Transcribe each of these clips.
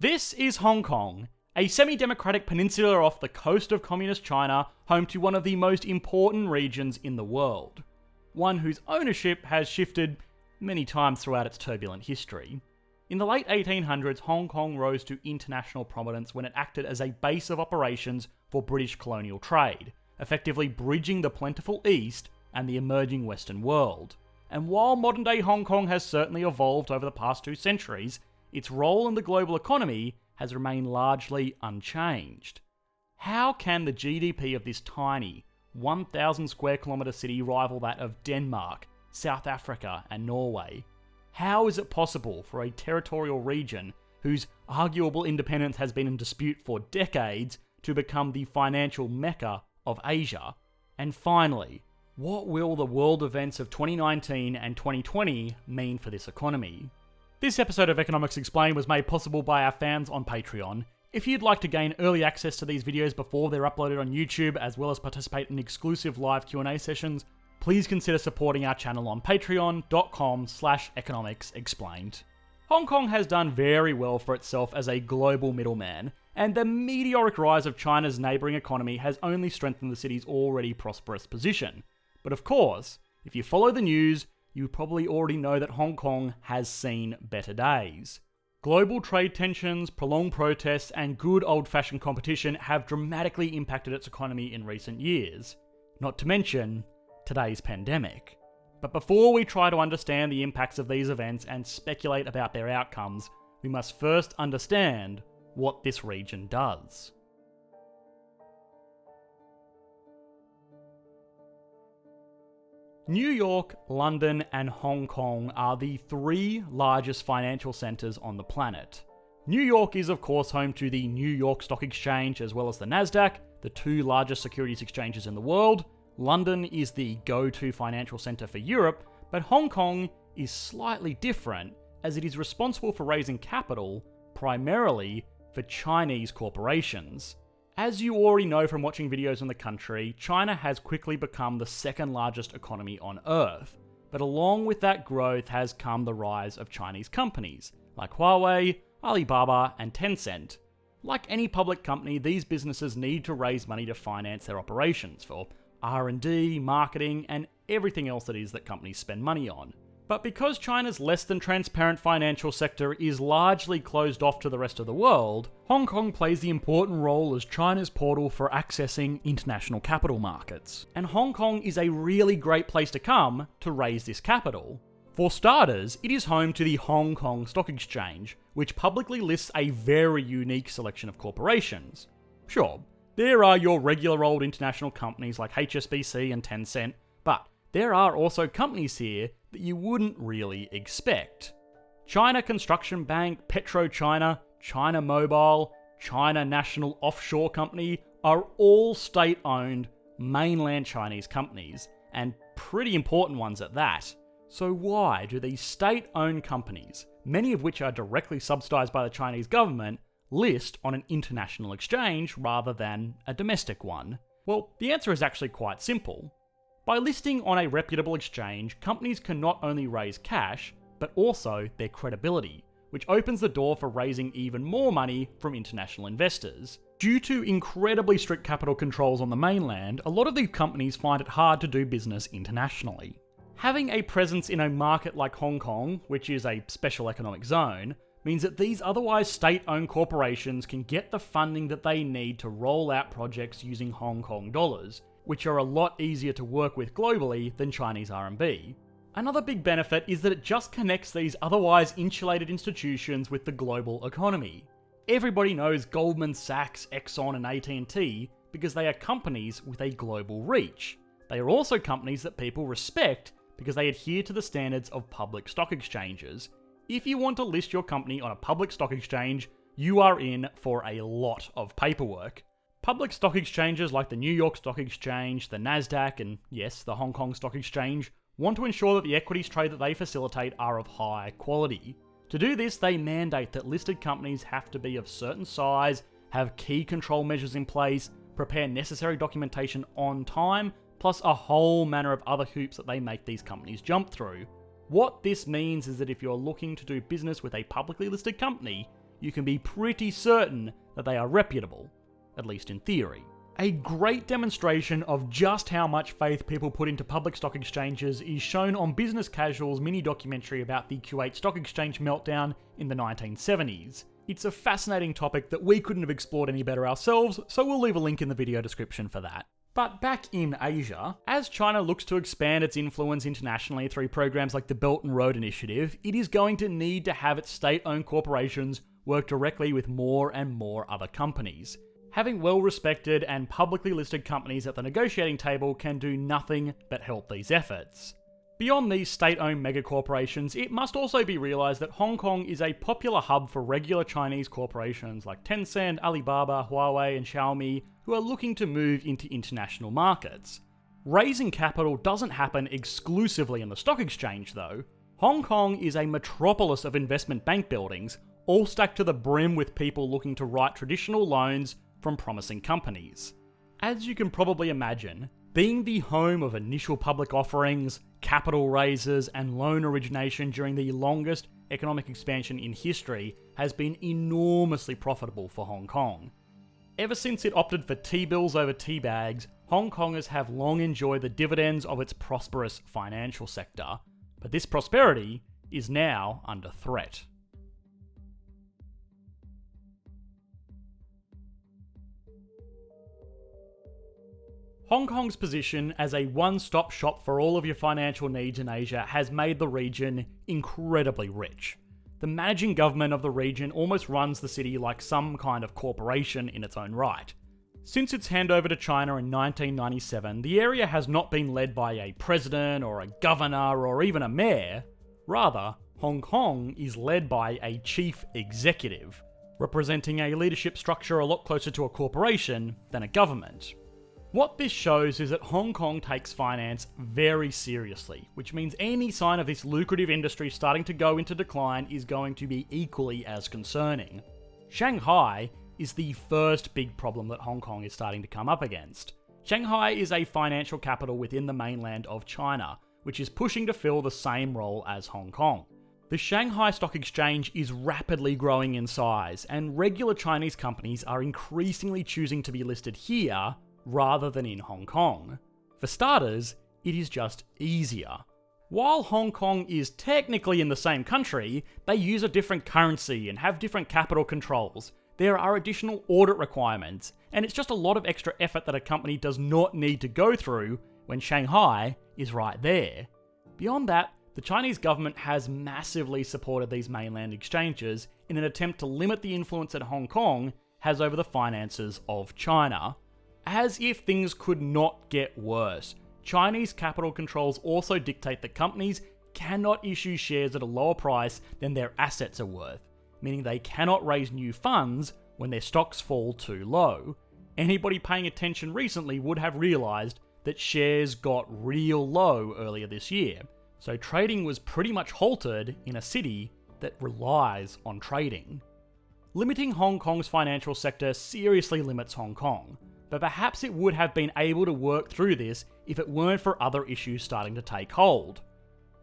This is Hong Kong, a semi-democratic peninsula off the coast of communist China, home to one of the most important regions in the world. One whose ownership has shifted many times throughout its turbulent history. In the late 1800s, Hong Kong rose to international prominence when it acted as a base of operations for British colonial trade, effectively bridging the plentiful East and the emerging Western world. And while modern-day Hong Kong has certainly evolved over the past 2 centuries, its role in the global economy has remained largely unchanged. How can the GDP of this tiny, 1,000 square kilometre city rival that of Denmark, South Africa, and Norway? How is it possible for a territorial region whose arguable independence has been in dispute for decades to become the financial mecca of Asia? And finally, what will the world events of 2019 and 2020 mean for this economy? This episode of Economics Explained was made possible by our fans on Patreon. If you'd like to gain early access to these videos before they're uploaded on YouTube, as well as participate in exclusive live Q&A sessions, please consider supporting our channel on patreon.com/economicsexplained. Hong Kong has done very well for itself as a global middleman, and the meteoric rise of China's neighbouring economy has only strengthened the city's already prosperous position. But of course, if you follow the news, you probably already know that Hong Kong has seen better days. Global trade tensions, prolonged protests, and good old-fashioned competition have dramatically impacted its economy in recent years. Not to mention today's pandemic. But before we try to understand the impacts of these events and speculate about their outcomes, we must first understand what this region does. New York, London, and Hong Kong are the 3 largest financial centres on the planet. New York is of course home to the New York Stock Exchange as well as the Nasdaq, the 2 largest securities exchanges in the world. London is the go-to financial centre for Europe, but Hong Kong is slightly different as it is responsible for raising capital, primarily for Chinese corporations. As you already know from watching videos on the country, China has quickly become the 2nd largest economy on Earth. But along with that growth has come the rise of Chinese companies, like Huawei, Alibaba, and Tencent. Like any public company, these businesses need to raise money to finance their operations for R&D, marketing, and everything else it is that companies spend money on. But because China's less than transparent financial sector is largely closed off to the rest of the world, Hong Kong plays the important role as China's portal for accessing international capital markets. And Hong Kong is a really great place to come to raise this capital. For starters, it is home to the Hong Kong Stock Exchange, which publicly lists a very unique selection of corporations. Sure, there are your regular old international companies like HSBC and Tencent, but there are also companies here that you wouldn't really expect. China Construction Bank, PetroChina, China Mobile, China National Offshore Company are all state-owned mainland Chinese companies, and pretty important ones at that. So why do these state-owned companies, many of which are directly subsidised by the Chinese government, list on an international exchange rather than a domestic one? Well, the answer is actually quite simple. By listing on a reputable exchange, companies can not only raise cash, but also their credibility, which opens the door for raising even more money from international investors. Due to incredibly strict capital controls on the mainland, a lot of these companies find it hard to do business internationally. Having a presence in a market like Hong Kong, which is a special economic zone, means that these otherwise state-owned corporations can get the funding that they need to roll out projects using Hong Kong dollars, which are a lot easier to work with globally than Chinese RMB. Another big benefit is that it just connects these otherwise insulated institutions with the global economy. Everybody knows Goldman Sachs, Exxon, and AT&T because they are companies with a global reach. They are also companies that people respect because they adhere to the standards of public stock exchanges. If you want to list your company on a public stock exchange, you are in for a lot of paperwork. Public stock exchanges like the New York Stock Exchange, the Nasdaq, and yes, the Hong Kong Stock Exchange, want to ensure that the equities trade that they facilitate are of high quality. To do this, they mandate that listed companies have to be of certain size, have key control measures in place, prepare necessary documentation on time, plus a whole manner of other hoops that they make these companies jump through. What this means is that if you're looking to do business with a publicly listed company, you can be pretty certain that they are reputable, at least in theory. A great demonstration of just how much faith people put into public stock exchanges is shown on Business Casual's mini-documentary about the Kuwait Stock Exchange meltdown in the 1970s. It's a fascinating topic that we couldn't have explored any better ourselves, so we'll leave a link in the video description for that. But back in Asia, as China looks to expand its influence internationally through programs like the Belt and Road Initiative, it is going to need to have its state-owned corporations work directly with more and more other companies. Having well-respected and publicly listed companies at the negotiating table can do nothing but help these efforts. Beyond these state-owned megacorporations, it must also be realised that Hong Kong is a popular hub for regular Chinese corporations like Tencent, Alibaba, Huawei and Xiaomi who are looking to move into international markets. Raising capital doesn't happen exclusively in the stock exchange though. Hong Kong is a metropolis of investment bank buildings, all stacked to the brim with people looking to write traditional loans from promising companies. As you can probably imagine, being the home of initial public offerings, capital raises, and loan origination during the longest economic expansion in history has been enormously profitable for Hong Kong. Ever since it opted for T-bills over T-bags, Hong Kongers have long enjoyed the dividends of its prosperous financial sector, but this prosperity is now under threat. Hong Kong's position as a one-stop shop for all of your financial needs in Asia has made the region incredibly rich. The managing government of the region almost runs the city like some kind of corporation in its own right. Since its handover to China in 1997, the area has not been led by a president or a governor or even a mayor. Rather, Hong Kong is led by a chief executive, representing a leadership structure a lot closer to a corporation than a government. What this shows is that Hong Kong takes finance very seriously, which means any sign of this lucrative industry starting to go into decline is going to be equally as concerning. Shanghai is the first big problem that Hong Kong is starting to come up against. Shanghai is a financial capital within the mainland of China, which is pushing to fill the same role as Hong Kong. The Shanghai Stock Exchange is rapidly growing in size, and regular Chinese companies are increasingly choosing to be listed here rather than in Hong Kong. For starters, it is just easier. While Hong Kong is technically in the same country, they use a different currency and have different capital controls. There are additional audit requirements, and it's just a lot of extra effort that a company does not need to go through when Shanghai is right there. Beyond that, the Chinese government has massively supported these mainland exchanges in an attempt to limit the influence that Hong Kong has over the finances of China. As if things could not get worse, Chinese capital controls also dictate that companies cannot issue shares at a lower price than their assets are worth, meaning they cannot raise new funds when their stocks fall too low. Anybody paying attention recently would have realised that shares got real low earlier this year, so trading was pretty much halted in a city that relies on trading. Limiting Hong Kong's financial sector seriously limits Hong Kong, but perhaps it would have been able to work through this if it weren't for other issues starting to take hold.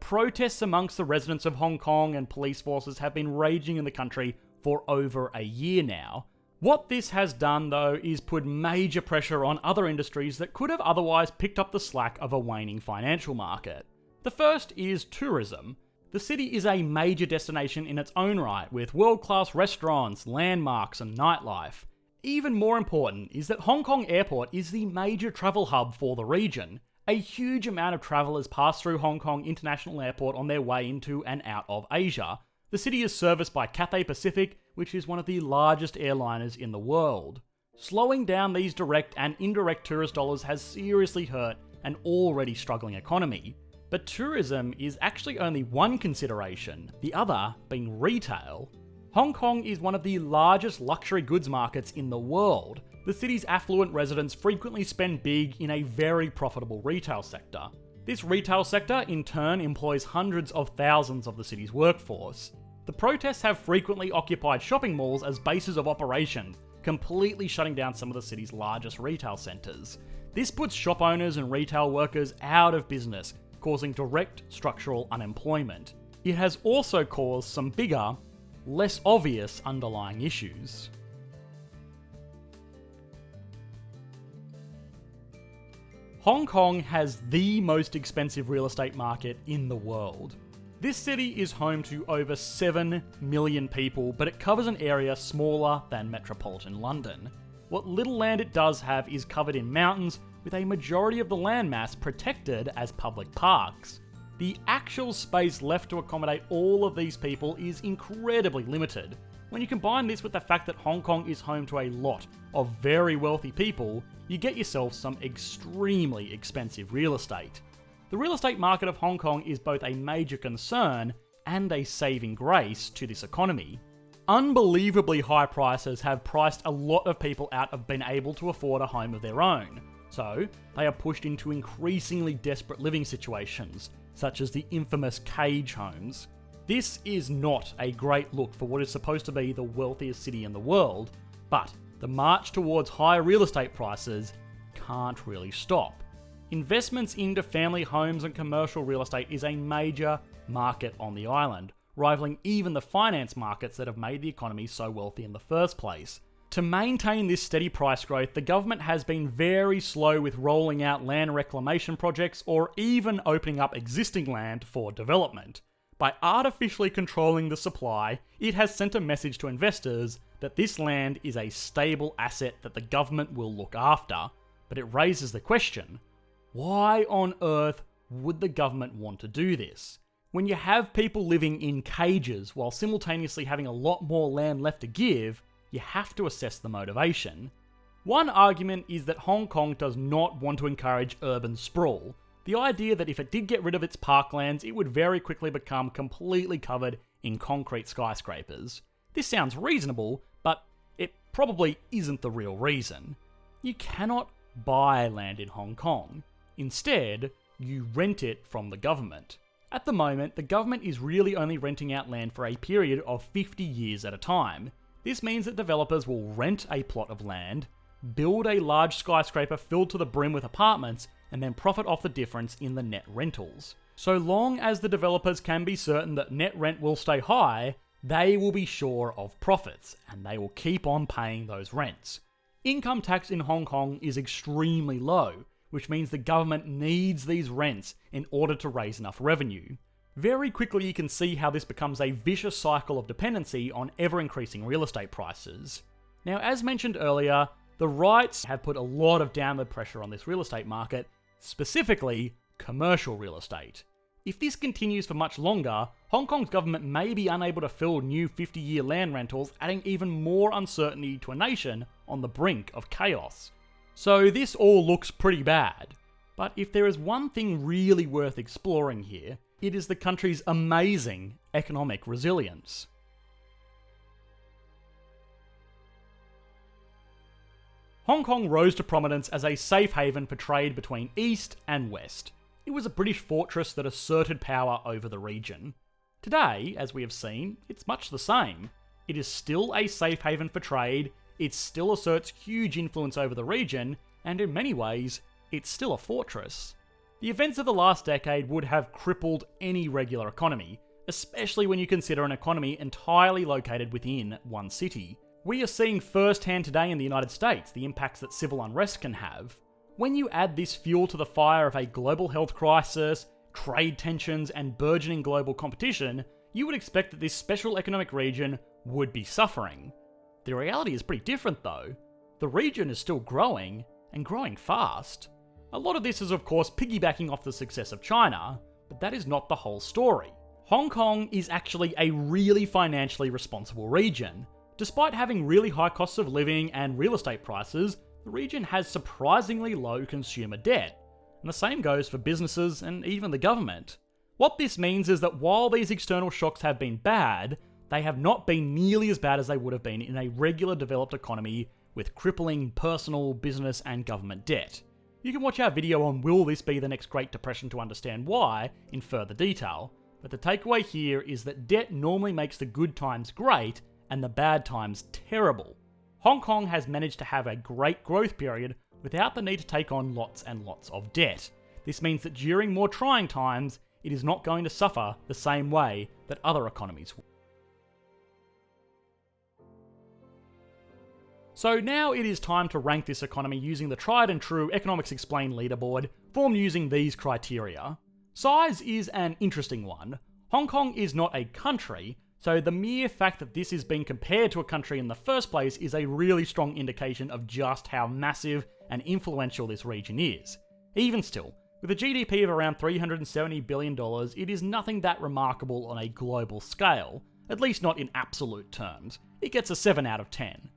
Protests amongst the residents of Hong Kong and police forces have been raging in the country for over a year now. What this has done though is put major pressure on other industries that could have otherwise picked up the slack of a waning financial market. The first is tourism. The city is a major destination in its own right, with world-class restaurants, landmarks and nightlife. Even more important is that Hong Kong Airport is the major travel hub for the region. A huge amount of travellers pass through Hong Kong International Airport on their way into and out of Asia. The city is serviced by Cathay Pacific, which is one of the largest airliners in the world. Slowing down these direct and indirect tourist dollars has seriously hurt an already struggling economy. But tourism is actually only one consideration, the other being retail. Hong Kong is one of the largest luxury goods markets in the world. The city's affluent residents frequently spend big in a very profitable retail sector. This retail sector, in turn, employs hundreds of thousands of the city's workforce. The protests have frequently occupied shopping malls as bases of operation, completely shutting down some of the city's largest retail centres. This puts shop owners and retail workers out of business, causing direct structural unemployment. It has also caused some bigger, less obvious underlying issues. Hong Kong has the most expensive real estate market in the world. This city is home to over 7 million people, but it covers an area smaller than metropolitan London. What little land it does have is covered in mountains, with a majority of the landmass protected as public parks. The actual space left to accommodate all of these people is incredibly limited. When you combine this with the fact that Hong Kong is home to a lot of very wealthy people, you get yourself some extremely expensive real estate. The real estate market of Hong Kong is both a major concern and a saving grace to this economy. Unbelievably high prices have priced a lot of people out of being able to afford a home of their own, so they are pushed into increasingly desperate living situations, such as the infamous cage homes. This is not a great look for what is supposed to be the wealthiest city in the world, but the march towards higher real estate prices can't really stop. Investments into family homes and commercial real estate is a major market on the island, rivaling even the finance markets that have made the economy so wealthy in the first place. To maintain this steady price growth, the government has been very slow with rolling out land reclamation projects or even opening up existing land for development. By artificially controlling the supply, it has sent a message to investors that this land is a stable asset that the government will look after. But it raises the question, why on earth would the government want to do this? When you have people living in cages while simultaneously having a lot more land left to give, you have to assess the motivation. One argument is that Hong Kong does not want to encourage urban sprawl. The idea that if it did get rid of its parklands, it would very quickly become completely covered in concrete skyscrapers. This sounds reasonable, but it probably isn't the real reason. You cannot buy land in Hong Kong. Instead, you rent it from the government. At the moment, the government is really only renting out land for a period of 50 years at a time. This means that developers will rent a plot of land, build a large skyscraper filled to the brim with apartments, and then profit off the difference in the net rentals. So long as the developers can be certain that net rent will stay high, they will be sure of profits, and they will keep on paying those rents. Income tax in Hong Kong is extremely low, which means the government needs these rents in order to raise enough revenue. Very quickly you can see how this becomes a vicious cycle of dependency on ever-increasing real estate prices. Now, as mentioned earlier, the rights have put a lot of downward pressure on this real estate market, specifically commercial real estate. If this continues for much longer, Hong Kong's government may be unable to fill new 50-year land rentals, adding even more uncertainty to a nation on the brink of chaos. So this all looks pretty bad. But if there is one thing really worth exploring here, it is the country's amazing economic resilience. Hong Kong rose to prominence as a safe haven for trade between East and West. It was a British fortress that asserted power over the region. Today, as we have seen, it's much the same. It is still a safe haven for trade, it still asserts huge influence over the region, and in many ways, it's still a fortress. The events of the last decade would have crippled any regular economy, especially when you consider an economy entirely located within one city. We are seeing firsthand today in the United States the impacts that civil unrest can have. When you add this fuel to the fire of a global health crisis, trade tensions, and burgeoning global competition, you would expect that this special economic region would be suffering. The reality is pretty different though. The region is still growing, and growing fast. A lot of this is of course piggybacking off the success of China, but that is not the whole story. Hong Kong is actually a really financially responsible region. Despite having really high costs of living and real estate prices, the region has surprisingly low consumer debt. And the same goes for businesses and even the government. What this means is that while these external shocks have been bad, they have not been nearly as bad as they would have been in a regular developed economy with crippling personal, business, and government debt. You can watch our video on Will This Be the Next Great Depression to understand why in further detail, but the takeaway here is that debt normally makes the good times great and the bad times terrible. Hong Kong has managed to have a great growth period without the need to take on lots and lots of debt. This means that during more trying times, it is not going to suffer the same way that other economies will. So now it is time to rank this economy using the tried and true Economics Explained leaderboard, formed using these criteria. Size is an interesting one. Hong Kong is not a country, so the mere fact that this is being compared to a country in the first place is a really strong indication of just how massive and influential this region is. Even still, with a GDP of around $370 billion, it is nothing that remarkable on a global scale, at least not in absolute terms. It gets a 7 out of 10.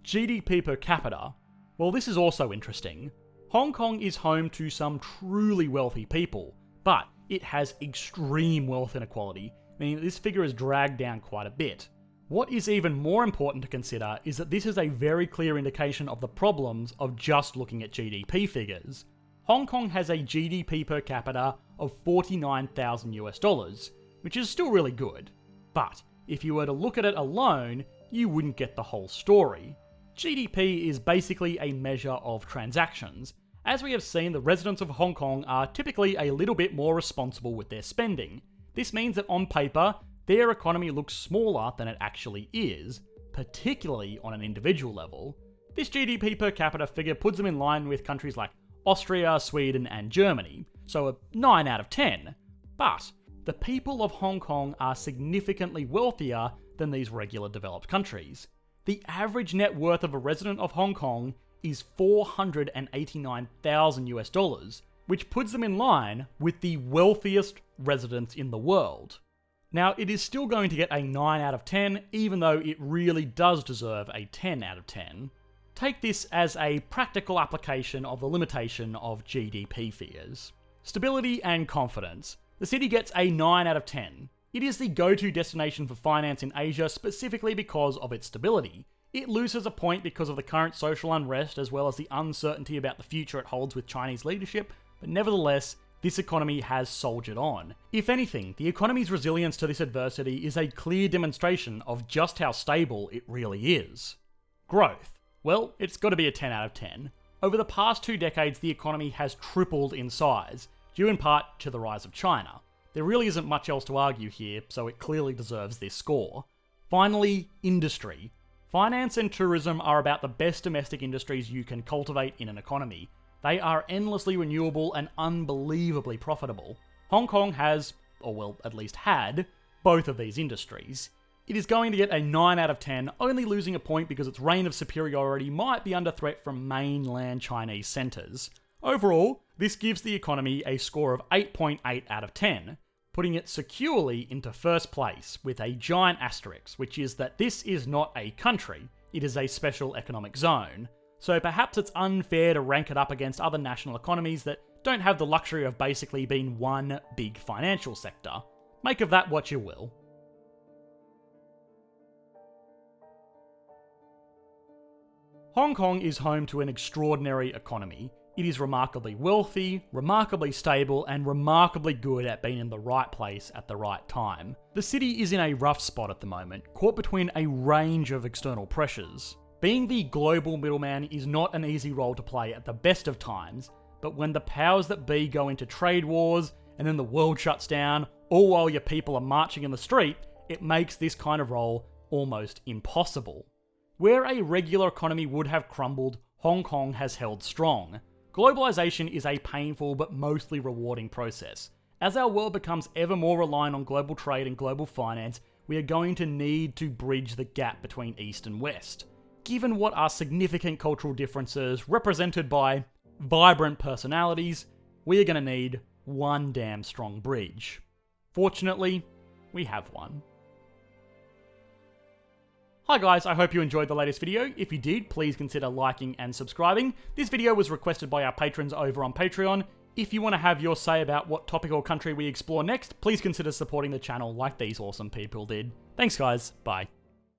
GDP per capita, well, this is also interesting. Hong Kong is home to some truly wealthy people, but it has extreme wealth inequality, meaning this figure is dragged down quite a bit. What is even more important to consider is that this is a very clear indication of the problems of just looking at GDP figures. Hong Kong has a GDP per capita of $49,000, which is still really good. But if you were to look at it alone, you wouldn't get the whole story. GDP is basically a measure of transactions. As we have seen, the residents of Hong Kong are typically a little bit more responsible with their spending. This means that on paper, their economy looks smaller than it actually is, particularly on an individual level. This GDP per capita figure puts them in line with countries like Austria, Sweden, and Germany, so a 9 out of 10. But the people of Hong Kong are significantly wealthier than these regular developed countries. The average net worth of a resident of Hong Kong is $489,000, which puts them in line with the wealthiest residents in the world. Now, it is still going to get a 9 out of 10, even though it really does deserve a 10 out of 10. Take this as a practical application of the limitation of GDP figures. Stability and confidence. The city gets a 9 out of 10. It is the go-to destination for finance in Asia specifically because of its stability. It loses a point because of the current social unrest as well as the uncertainty about the future it holds with Chinese leadership, but nevertheless, this economy has soldiered on. If anything, the economy's resilience to this adversity is a clear demonstration of just how stable it really is. Growth. Well, it's got to be a 10 out of 10. Over the past 2 decades, the economy has tripled in size, due in part to the rise of China. There really isn't much else to argue here, so it clearly deserves this score. Finally, industry. Finance and tourism are about the best domestic industries you can cultivate in an economy. They are endlessly renewable and unbelievably profitable. Hong Kong has, or well, at least had, both of these industries. It is going to get a 9 out of 10, only losing a point because its reign of superiority might be under threat from mainland Chinese centres. Overall, this gives the economy a score of 8.8 out of 10, putting it securely into first place with a giant asterisk, which is that this is not a country, it is a special economic zone. So perhaps it's unfair to rank it up against other national economies that don't have the luxury of basically being one big financial sector. Make of that what you will. Hong Kong is home to an extraordinary economy. It is remarkably wealthy, remarkably stable, and remarkably good at being in the right place at the right time. The city is in a rough spot at the moment, caught between a range of external pressures. Being the global middleman is not an easy role to play at the best of times, but when the powers that be go into trade wars, and then the world shuts down, all while your people are marching in the street, it makes this kind of role almost impossible. Where a regular economy would have crumbled, Hong Kong has held strong. Globalization is a painful but mostly rewarding process. As our world becomes ever more reliant on global trade and global finance, we are going to need to bridge the gap between East and West. Given what are significant cultural differences represented by vibrant personalities, we are going to need one damn strong bridge. Fortunately, we have one. Hi guys, I hope you enjoyed the latest video. If you did, please consider liking and subscribing. This video was requested by our patrons over on Patreon. If you want to have your say about what topic or country we explore next, please consider supporting the channel like these awesome people did. Thanks guys, bye.